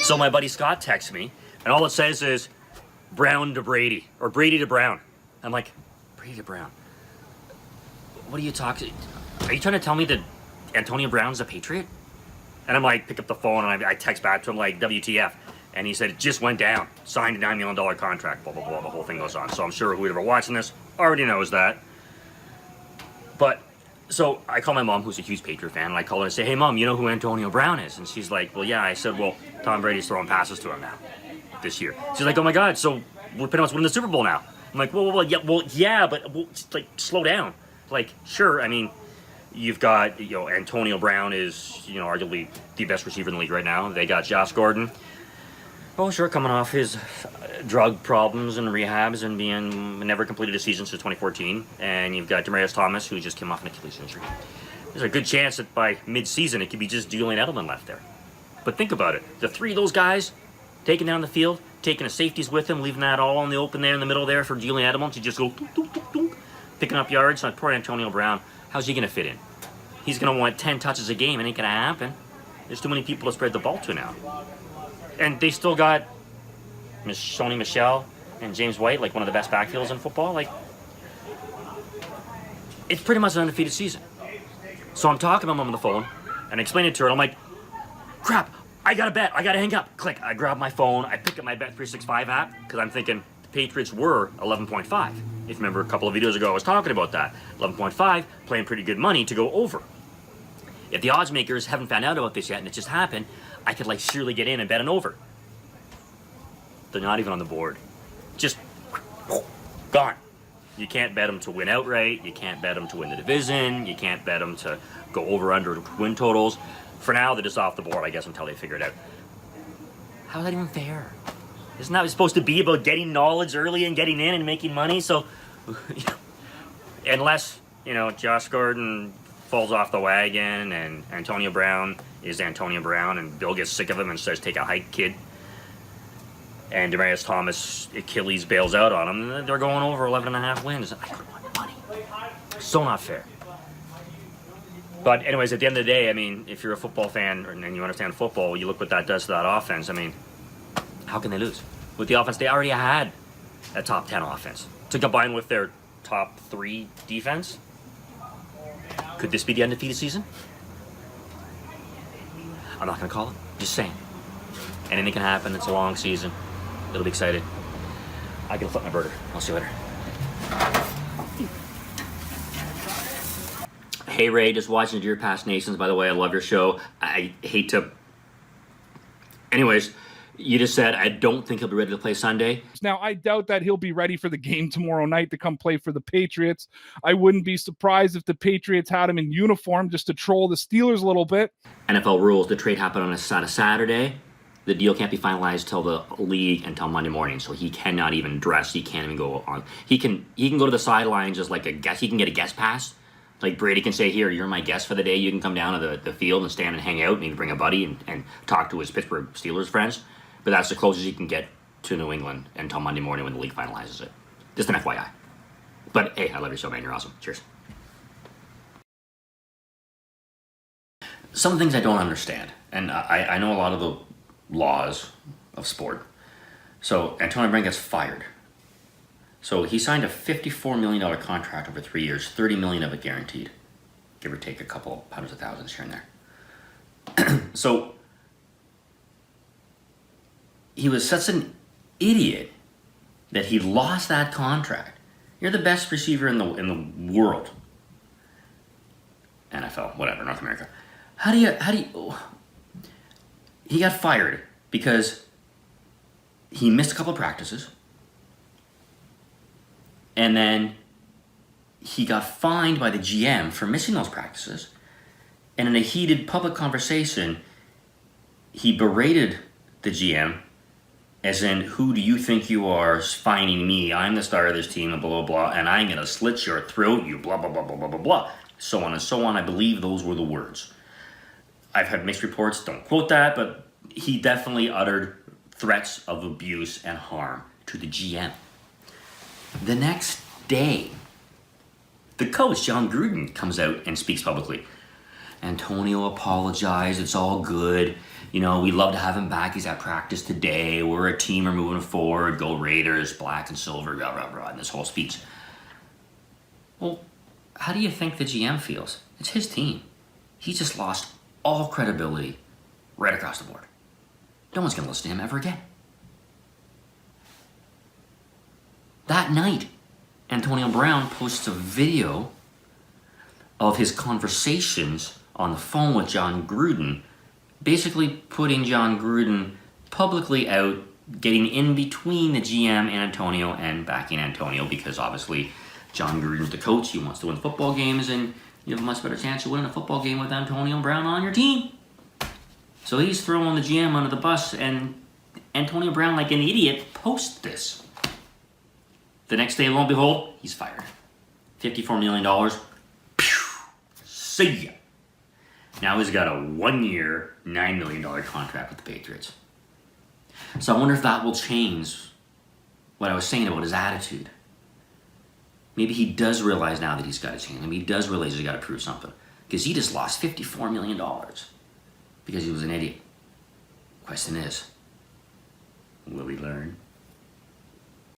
So my buddy Scott texts me, and all it says is Brown to Brady, or Brady to Brown. I'm like, Brady to Brown? What are you talking? Are you trying to tell me that Antonio Brown's a Patriot? And I'm like, pick up the phone, and I text back to him like, WTF? And he said, it just went down. Signed a $9 million contract, blah, blah, blah. The whole thing goes on. So I'm sure whoever watching this already knows that. But, so I call my mom, who's a huge Patriot fan, and I call her and say, hey, Mom, you know who Antonio Brown is? And she's like, well, yeah. I said, well, Tom Brady's throwing passes to him now this year. She's like, oh, my God, so we're pretty much winning the Super Bowl now. I'm like, yeah, but like, slow down. Like, sure, I mean, you've got, Antonio Brown is, arguably the best receiver in the league right now. They got Josh Gordon. Oh, sure, coming off his drug problems and rehabs and being never completed a season since 2014. And you've got Demaryius Thomas, who just came off an Achilles injury. There's a good chance that by mid-season it could be just Julian Edelman left there. But think about it. The three of those guys taking down the field, taking the safeties with him, leaving that all in the open there in the middle there for Julian Edelman to just go doop, doop, doop, doop, picking up yards. Like poor Antonio Brown, how's he going to fit in? He's going to want 10 touches a game. It ain't going to happen. There's too many people to spread the ball to now. And they still got Sony Michel and James White, like one of the best backfields in football. Like, it's pretty much an undefeated season. So I'm talking to my mom on the phone and explaining it to her. I'm like, crap, I got to bet. I got to hang up. Click. I grab my phone. I pick up my Bet365 app because I'm thinking the Patriots were 11.5. If you remember a couple of videos ago, I was talking about that. 11.5, playing pretty good money to go over. If the odds makers haven't found out about this yet and it just happened, I could like surely get in and bet an over. They're not even on the board. Just gone. You can't bet them to win outright. You can't bet them to win the division. You can't bet them to go over under win totals. For now, they're just off the board, I guess, until they figure it out. How is that even fair? Isn't that supposed to be about getting knowledge early and getting in and making money? So, unless, Josh Gordon falls off the wagon and Antonio Brown is Antonio Brown and Bill gets sick of him and says, take a hike, kid. And Demaryius Thomas, Achilles bails out on him. They're going over 11.5 wins. I could want money. So not fair. But anyways, at the end of the day, I mean, if you're a football fan and you understand football, you look what that does to that offense. I mean, how can they lose? With the offense, they already had a top 10 offense. To combine with their top 3 defense, could this be the undefeated season? I'm not going to call it. Just saying. Anything can happen. It's a long season. It'll be exciting. I can flip my burger. I'll see you later. Hey, Ray, just watching Dear Past Nations. By the way, I love your show. I hate to... Anyways, you just said, I don't think he'll be ready to play Sunday. Now, I doubt that he'll be ready for the game tomorrow night to come play for the Patriots. I wouldn't be surprised if the Patriots had him in uniform just to troll the Steelers a little bit. NFL rules, the trade happened on a Saturday. The deal can't be finalized till the league until Monday morning, so he cannot even dress. He can't even go on. He can go to the sidelines as like a guest. He can get a guest pass. Like Brady can say, here, you're my guest for the day. You can come down to the field and stand and hang out and maybe bring a buddy and talk to his Pittsburgh Steelers friends. But that's the closest he can get to New England until Monday morning when the league finalizes it. Just an FYI. But hey, I love your show, man. You're awesome. Cheers. Some things I don't understand, and I know a lot of the laws of sport. So Antonio Brown gets fired. So he signed a $54 million contract over 3 years, $30 million of it guaranteed, give or take a couple hundreds of thousands here and there. So he was such an idiot that he lost that contract. You're the best receiver in the world, NFL, whatever, North America. How do you? He got fired because he missed a couple of practices. And then he got fined by the GM for missing those practices. And in a heated public conversation, he berated the GM, as in, who do you think you are fining me? I'm the star of this team, and blah, blah, blah, and I'm going to slit your throat, you blah, blah, blah, blah, blah, blah, blah. So on and so on. I believe those were the words. I've had mixed reports, don't quote that, but he definitely uttered threats of abuse and harm to the GM. The next day, the coach, John Gruden, comes out and speaks publicly. Antonio apologized. It's all good. You know, we'd love to have him back. He's at practice today. We're a team. We're moving forward. Go Raiders, black and silver, blah, blah, blah, in this whole speech. Well, how do you think the GM feels? It's his team. He just lost all credibility right across the board. No one's going to listen to him ever again. That night, Antonio Brown posts a video of his conversations on the phone with John Gruden, basically putting John Gruden publicly out, getting in between the GM and Antonio and backing Antonio, because obviously John Gruden's the coach. He wants to win football games, and you have a much better chance of winning a football game with Antonio Brown on your team. So he's throwing the GM under the bus, and Antonio Brown, like an idiot, posts this. The next day, lo and behold, he's fired. $54 million. Pew! See ya. Now he's got a 1-year, $9 million contract with the Patriots. So I wonder if that will change what I was saying about his attitude. Maybe he does realize now that he's got to change. Maybe he does realize he's got to prove something. Because he just lost $54 million because he was an idiot. Question is, will he learn?